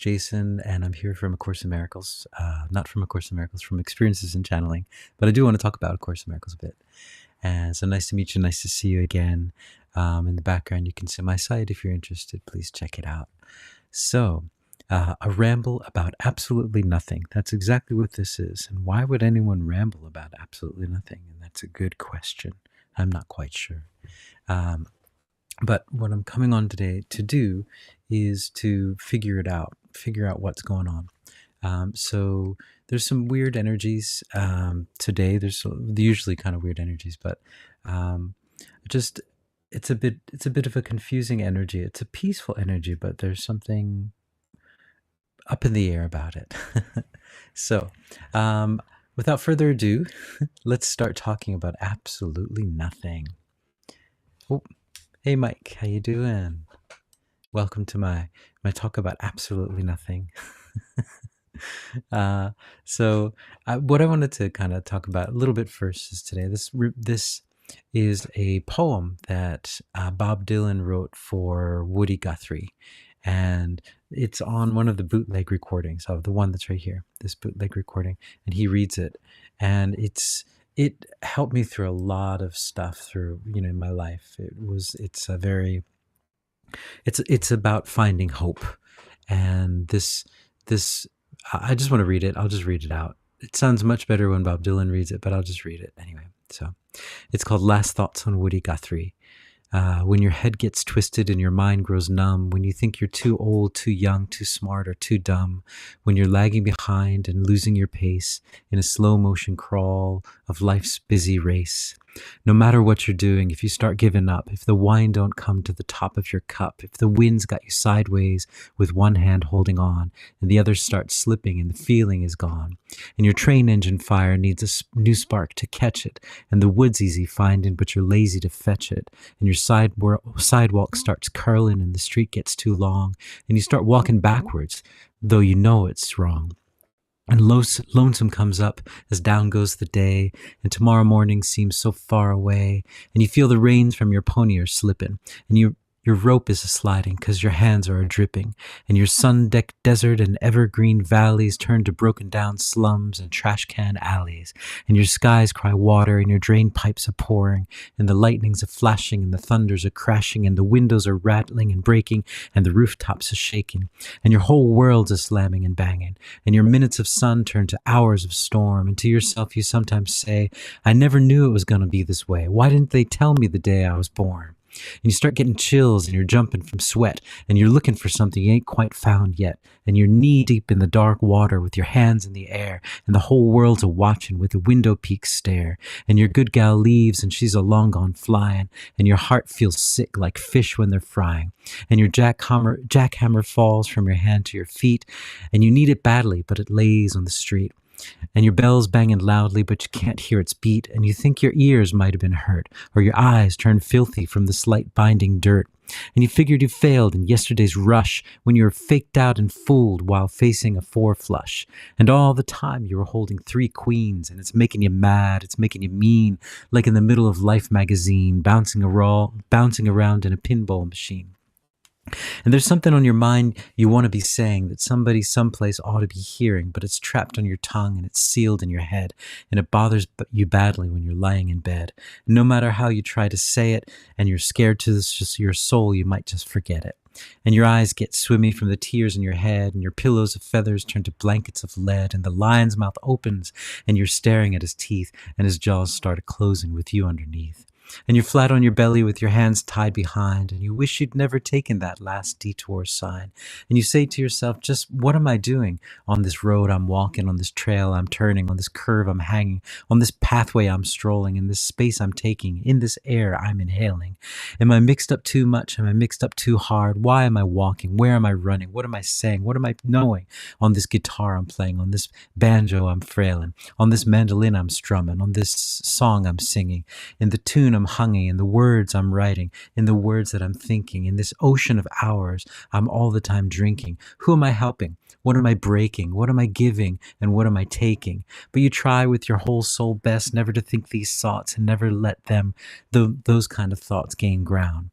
Jason, and I'm here from A Course in Miracles. Not from A Course in Miracles, from Experiences in Channeling, but I do want to talk about A Course in Miracles a bit. And so nice to meet you, nice to see you again. In the background, you can see my site if you're interested. Please check it out. So, a ramble about absolutely nothing. That's exactly what this is. And why would anyone ramble about absolutely nothing? And that's a good question. I'm not quite sure. But what I'm coming on today to do is to figure out what's going on. So there's some weird energies today. There's usually kind of weird energies, but just it's a bit of a confusing energy. It's a peaceful energy, but there's something up in the air about it. So without further ado, let's start talking about absolutely nothing. Oh, hey Mike, how you doing? Welcome to my talk about absolutely nothing. So what I wanted to kind of talk about a little bit first is today. This is a poem that Bob Dylan wrote for Woody Guthrie, and it's on one of the bootleg recordings of the one that's right here, this bootleg recording, and he reads it, and it helped me through a lot of stuff through, in my life. It's about finding hope. And this I just want to read it. I'll just read it out. It sounds much better when Bob Dylan reads it, but I'll just read it anyway. So it's called Last Thoughts on Woody Guthrie. When your head gets twisted and your mind grows numb, when you think you're too old, too young, too smart, or too dumb, when you're lagging behind and losing your pace in a slow motion crawl of life's busy race. No matter what you're doing, if you start giving up, if the wine don't come to the top of your cup, if the wind's got you sideways with one hand holding on and the other starts slipping and the feeling is gone, and your train engine fire needs a new spark to catch it, and the wood's easy finding but you're lazy to fetch it, and your sidewalk starts curling and the street gets too long, and you start walking backwards, though you know it's wrong. And lonesome comes up as down goes the day, and tomorrow morning seems so far away, and you feel the reins from your pony are slipping, and your rope is a-sliding 'cause your hands are a-dripping, and your sun-decked desert and evergreen valleys turn to broken-down slums and trash-can alleys, and your skies cry water, and your drain pipes are pouring, and the lightnings are flashing, and the thunders are crashing, and the windows are rattling and breaking, and the rooftops are shaking, and your whole world's a-slamming and banging, and your minutes of sun turn to hours of storm, and to yourself you sometimes say, I never knew it was going to be this way. Why didn't they tell me the day I was born? And you start getting chills and you're jumping from sweat and you're looking for something you ain't quite found yet, and you're knee deep in the dark water with your hands in the air, and the whole world's a-watching with a window peak stare, and your good gal leaves and she's a long gone flying, and your heart feels sick like fish when they're frying, and your jackhammer falls from your hand to your feet, and you need it badly but it lays on the street. And your bell's banging loudly, but you can't hear its beat, and you think your ears might have been hurt, or your eyes turned filthy from the slight binding dirt. And you figured you failed in yesterday's rush when you were faked out and fooled while facing a 4 flush. And all the time you were holding 3 queens, and it's making you mad, it's making you mean, like in the middle of Life magazine, bouncing around in a pinball machine. And there's something on your mind you want to be saying that somebody someplace ought to be hearing, but it's trapped on your tongue and it's sealed in your head, and it bothers you badly when you're lying in bed. And no matter how you try to say it and you're scared to your soul, you might just forget it. And your eyes get swimmy from the tears in your head, and your pillows of feathers turn to blankets of lead, and the lion's mouth opens and you're staring at his teeth, and his jaws start closing with you underneath. And you're flat on your belly with your hands tied behind, and you wish you'd never taken that last detour sign. And you say to yourself, just what am I doing on this road I'm walking, on this trail I'm turning, on this curve I'm hanging, on this pathway I'm strolling, in this space I'm taking, in this air I'm inhaling? Am I mixed up too much? Am I mixed up too hard? Why am I walking? Where am I running? What am I saying? What am I knowing? On this guitar I'm playing, on this banjo I'm frailing, on this mandolin I'm strumming, on this song I'm singing, in the tune I'm humming, in the words I'm writing, in the words that I'm thinking, in this ocean of hours I'm all the time drinking. Who am I helping? What am I breaking? What am I giving? And what am I taking? But you try with your whole soul best never to think these thoughts, and never let those kind of thoughts gain ground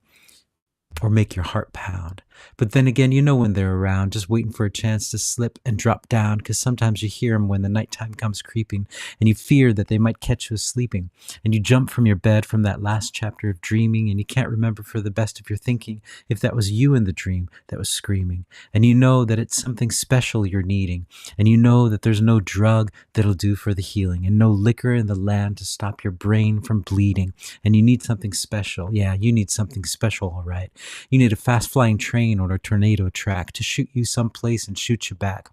or make your heart pound. But then again, you know when they're around, just waiting for a chance to slip and drop down, because sometimes you hear them when the nighttime comes creeping, and you fear that they might catch you sleeping. And you jump from your bed from that last chapter of dreaming, and you can't remember for the best of your thinking if that was you in the dream that was screaming. And you know that it's something special you're needing, and you know that there's no drug that'll do for the healing, and no liquor in the land to stop your brain from bleeding. And you need something special. Yeah, you need something special, all right. You need a fast-flying train or a tornado track to shoot you someplace and shoot you back.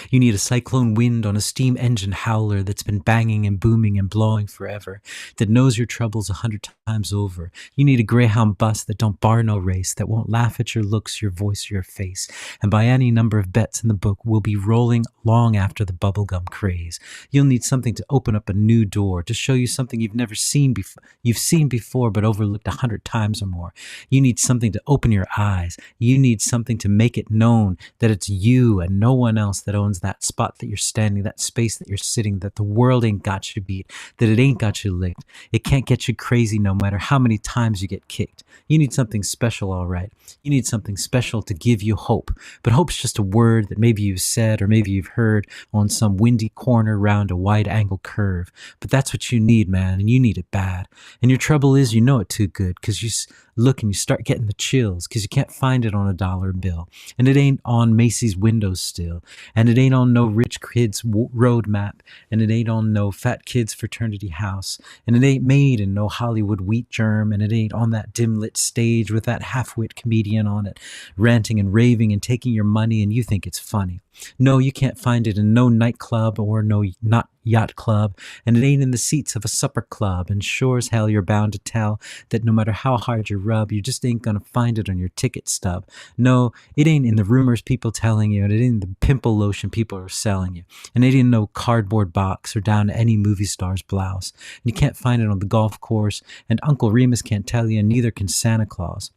You need a cyclone wind on a steam engine howler that's been banging and booming and blowing forever, that knows your troubles 100 times over. You need a Greyhound bus that don't bar no race, that won't laugh at your looks, your voice, or your face, and by any number of bets in the book will be rolling long after the bubblegum craze. You'll need something to open up a new door, to show you something you've seen before but overlooked 100 times or more. You need something to open your eyes. You need something to make it known that it's you and no one else that owns that spot that you're standing, that space that you're sitting, that the world ain't got you beat, that it ain't got you licked. It can't get you crazy no matter how many times you get kicked. You need something special, all right. You need something special to give you hope. But hope's just a word that maybe you've said or maybe you've heard on some windy corner round a wide-angle curve. But that's what you need, man, and you need it bad. And your trouble is you know it too good, because you look and you start getting the chills because you can't find it on a dollar bill. And it ain't on Macy's windows still. And it ain't on no rich kids road map. And it ain't on no fat kids fraternity house. And it ain't made in no Hollywood wheat germ. And it ain't on that dim lit stage with that half-wit comedian on it, ranting and raving and taking your money, and you think it's funny. No, you can't find it in no nightclub or no not yacht club, and it ain't in the seats of a supper club, and sure as hell you're bound to tell that no matter how hard you rub, you just ain't gonna find it on your ticket stub. No, it ain't in the rumors people telling you, and it ain't the pimple lotion people are selling you, and it ain't in no cardboard box or down to any movie star's blouse. And you can't find it on the golf course, and Uncle Remus can't tell you, and neither can Santa Claus.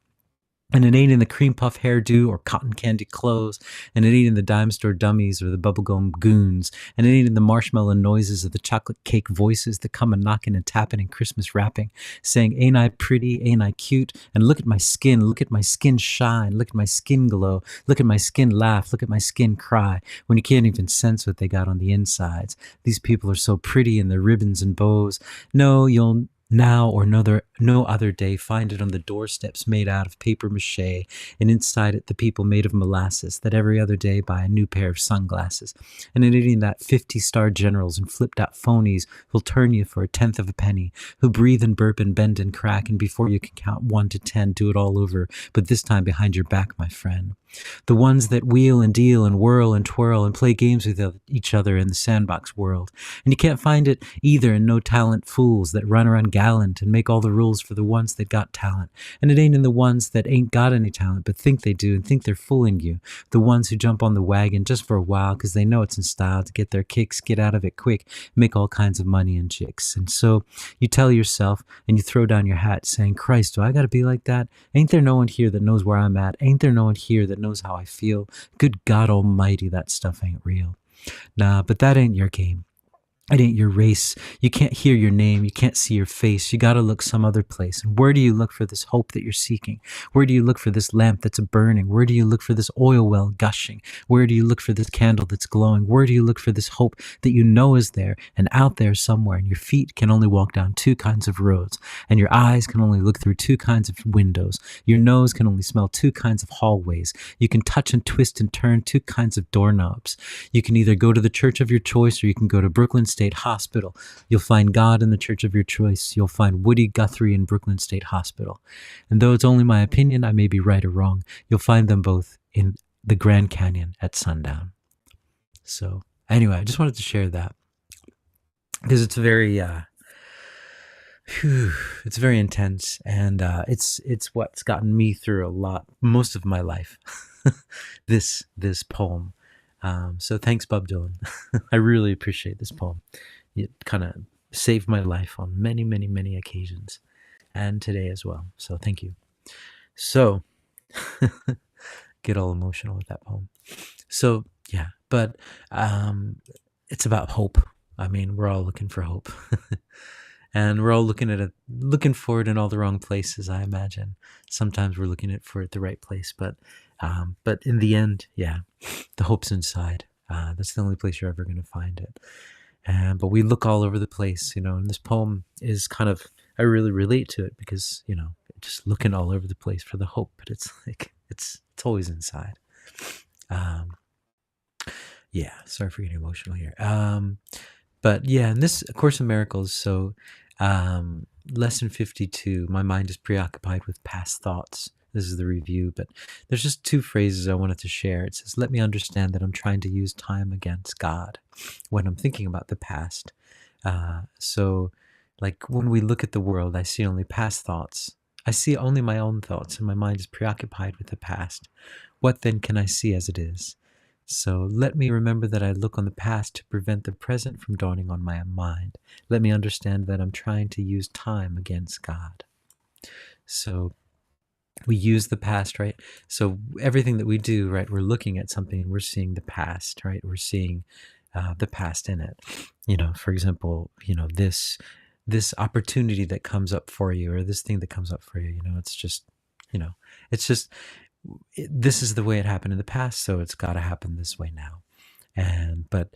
And it ain't in the cream puff hairdo or cotton candy clothes, and it ain't in the dime store dummies or the bubblegum goons, and it ain't in the marshmallow noises of the chocolate cake voices that come a knocking and tapping in Christmas wrapping, saying, ain't I pretty, ain't I cute, and look at my skin shine, look at my skin glow, look at my skin laugh, look at my skin cry, when you can't even sense what they got on the insides. These people are so pretty in their ribbons and bows. No, you'll now or no other day find it on the doorsteps made out of paper mache, and inside it the people made of molasses that every other day buy a new pair of sunglasses, and in eating that 50-star generals and flipped out phonies who'll turn you for a tenth of a penny, who breathe and burp and bend and crack, and before you can count 1 to 10 do it all over, but this time behind your back, my friend. The ones that wheel and deal and whirl and twirl and play games with each other in the sandbox world. And you can't find it either in no talent fools that run around gallant and make all the rules for the ones that got talent. And it ain't in the ones that ain't got any talent but think they do and think they're fooling you. The ones who jump on the wagon just for a while because they know it's in style to get their kicks, get out of it quick, make all kinds of money and chicks. And so you tell yourself and you throw down your hat saying, Christ, do I gotta be like that? Ain't there no one here that knows where I'm at? Ain't there no one here that knows how I feel? Good God almighty, that stuff ain't real. Nah, but that ain't your game. It ain't your race. You can't hear your name. You can't see your face. You got to look some other place. And where do you look for this hope that you're seeking? Where do you look for this lamp that's burning? Where do you look for this oil well gushing? Where do you look for this candle that's glowing? Where do you look for this hope that you know is there and out there somewhere? And your feet can only walk down 2 kinds of roads. And your eyes can only look through 2 kinds of windows. Your nose can only smell 2 kinds of hallways. You can touch and twist and turn 2 kinds of doorknobs. You can either go to the church of your choice or you can go to Brooklyn State Hospital. You'll find God in the church of your choice. You'll find Woody Guthrie in Brooklyn State Hospital. And though it's only my opinion, I may be right or wrong, you'll find them both in the Grand Canyon at sundown. So anyway, I just wanted to share that because it's very it's very intense, and it's what's gotten me through most of my life. this poem. So thanks, Bob Dylan. I really appreciate this poem. It kind of saved my life on many, many, many occasions, and today as well. So thank you. So get all emotional with that poem. So yeah, but it's about hope. I mean, we're all looking for hope. And we're all looking for it in all the wrong places, I imagine. Sometimes we're looking for it the right place, but in the end, yeah, the hope's inside. That's the only place you're ever going to find it. But we look all over the place, and this poem is kind of, I really relate to it because, just looking all over the place for the hope, but it's like, it's always inside. Yeah, sorry for getting emotional here. But yeah, in this Course in Miracles, so lesson 52, my mind is preoccupied with past thoughts. This is the review, but there's just 2 phrases I wanted to share. It says, let me understand that I'm trying to use time against God when I'm thinking about the past. So like when we look at the world, I see only past thoughts. I see only my own thoughts, and my mind is preoccupied with the past. What then can I see as it is? So let me remember that I look on the past to prevent the present from dawning on my mind. Let me understand that I'm trying to use time against God. So we use the past, right? So everything that we do, right, we're looking at something and we're seeing the past, right? We're seeing the past in it. For example, this opportunity that comes up for you, or this thing that comes up for you, it's just, it's just, this is the way it happened in the past, so it's got to happen this way now. But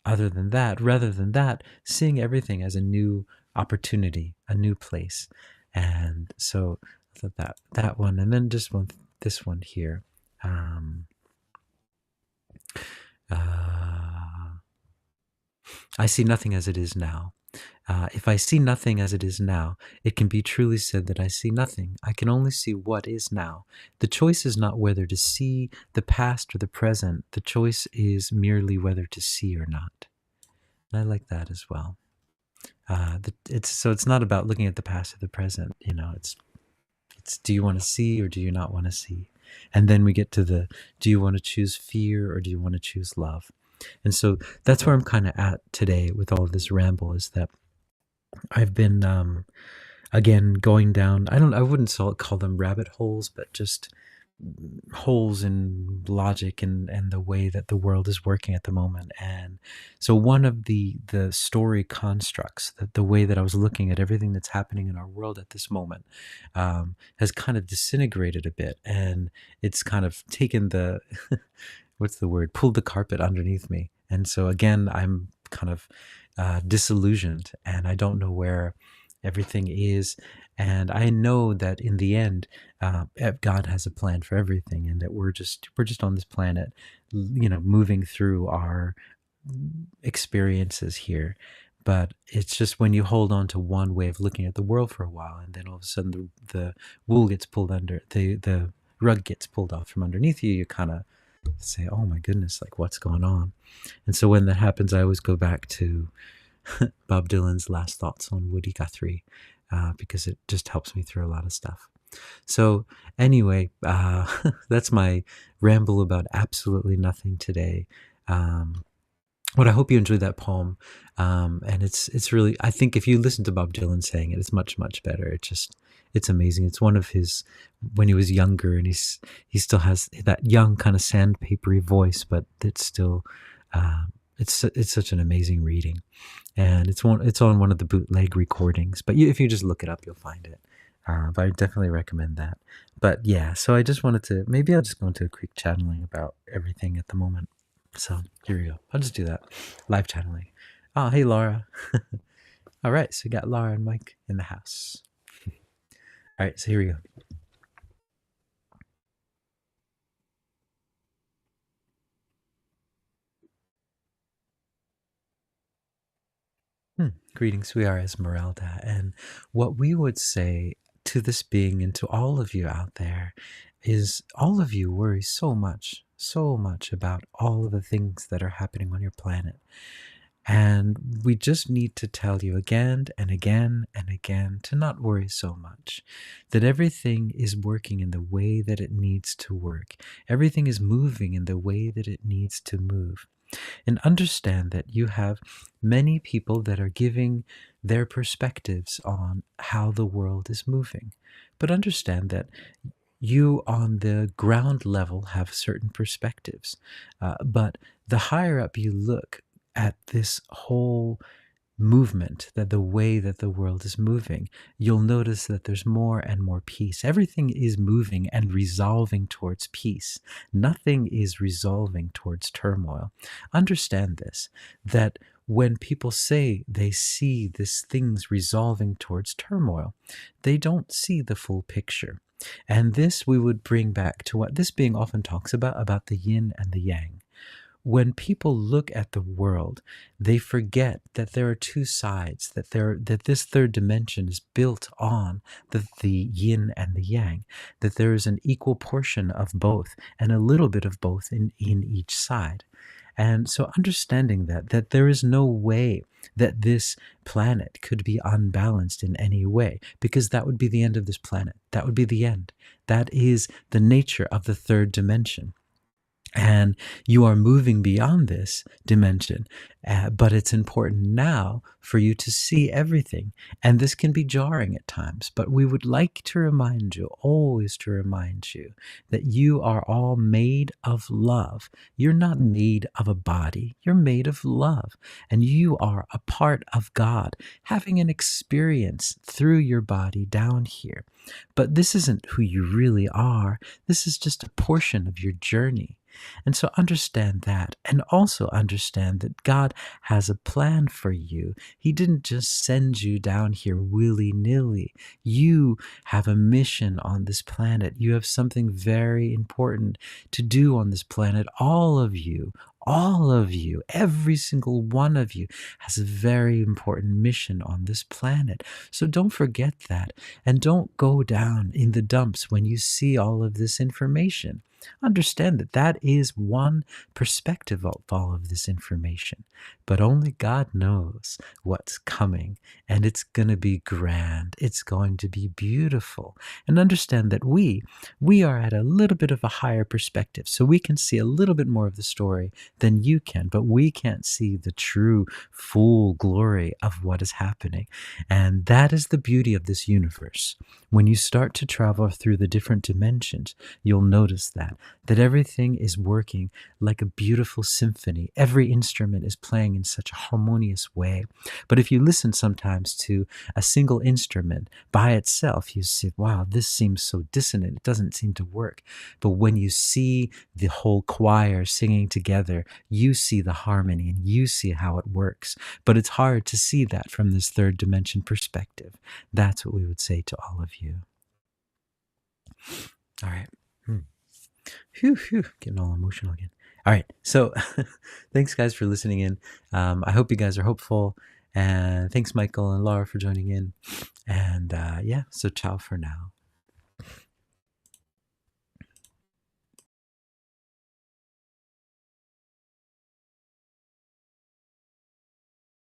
rather than that, seeing everything as a new opportunity, a new place. And so that one, and then just this one here. I see nothing as it is now. If I see nothing as it is now, it can be truly said that I see nothing. I can only see what is now. The choice is not whether to see the past or the present. The choice is merely whether to see or not. And I like that as well. It's not about looking at the past or the present. It's do you want to see or do you not want to see? And then we get to do you want to choose fear or do you want to choose love? And so that's where I'm kind of at today with all of this ramble, is that I've been, again, going down, I wouldn't call them rabbit holes, but just holes in logic and the way that the world is working at the moment. And so one of the story constructs, that the way that I was looking at everything that's happening in our world at this moment, has kind of disintegrated a bit, and it's kind of taken the what's the word, pulled the carpet underneath me. And so again, I'm kind of disillusioned, and I don't know where everything is. And I know that in the end, God has a plan for everything, and that we're just on this planet, moving through our experiences here. But it's just when you hold on to one way of looking at the world for a while, and then all of a sudden the wool gets pulled under, the rug gets pulled off from underneath you, you kind of say, oh my goodness, like what's going on? And so when that happens, I always go back to Bob Dylan's Last Thoughts on Woody Guthrie, because it just helps me through a lot of stuff. So anyway, that's my ramble about absolutely nothing today. But I hope you enjoyed that poem. And it's really, I think if you listen to Bob Dylan saying it, it's much, much better. It's amazing. It's one of his, when he was younger, and he still has that young kind of sandpapery voice, but it's still, it's such an amazing reading. And it's on one of the bootleg recordings, but if you just look it up, you'll find it. But I definitely recommend that. But yeah, so I just wanted to, maybe I'll just go into a quick channeling about everything at the moment. So here we go. I'll just do that. Live channeling. Oh, hey, Laura. All right, so we got Laura and Mike in the house. All right, so here we go. Greetings, we are Esmeralda, and what we would say to this being and to all of you out there is, all of you worry so much about all of the things that are happening on your planet. And we just need to tell you again and again and again to not worry so much, that everything is working in the way that it needs to work. Everything is moving in the way that it needs to move. And understand that you have many people that are giving their perspectives on how the world is moving. But understand that you on the ground level have certain perspectives. But the higher up you look at this whole movement, that the way that the world is moving, you'll notice that there's more and more peace. Everything is moving and resolving towards peace. Nothing is resolving towards turmoil. Understand this, that when people say they see these things resolving towards turmoil, they don't see the full picture. And this we would bring back to what this being often talks about the yin and the yang. When people look at the world, they forget that there are two sides, that this third dimension is built on the yin and the yang, that there is an equal portion of both and a little bit of both in each side. And so understanding that there is no way that this planet could be unbalanced in any way, because that would be the end of this planet. That would be the end. That is the nature of the third dimension. And you are moving beyond this dimension, but it's important now for you to see everything. And this can be jarring at times, but we would like to remind you, always to remind you, that you are all made of love. You're not made of a body, you're made of love. And you are a part of God, having an experience through your body down here. But this isn't who you really are. This is just a portion of your journey. And so understand that, and also understand that God has a plan for you. He didn't just send you down here willy-nilly. You have a mission on this planet. You have something very important to do on this planet. All of you, every single one of you has a very important mission on this planet. So don't forget that, and don't go down in the dumps when you see all of this information. Understand that that is one perspective of all of this information, but only God knows what's coming, and it's going to be grand. It's going to be beautiful. And understand that we are at a little bit of a higher perspective, so we can see a little bit more of the story than you can, but we can't see the true full glory of what is happening. And that is the beauty of this universe. When you start to travel through the different dimensions, you'll notice that everything is working like a beautiful symphony. Every instrument is playing in such a harmonious way. But if you listen sometimes to a single instrument by itself, you say, wow, this seems so dissonant. It doesn't seem to work. But when you see the whole choir singing together, you see the harmony and you see how it works. But it's hard to see that from this third dimension perspective. That's what we would say to all of you. All right. Phew, getting all emotional again. All right, so thanks guys for listening in. I hope you guys are hopeful, and thanks Michael and Laura for joining in. And yeah, so ciao for now.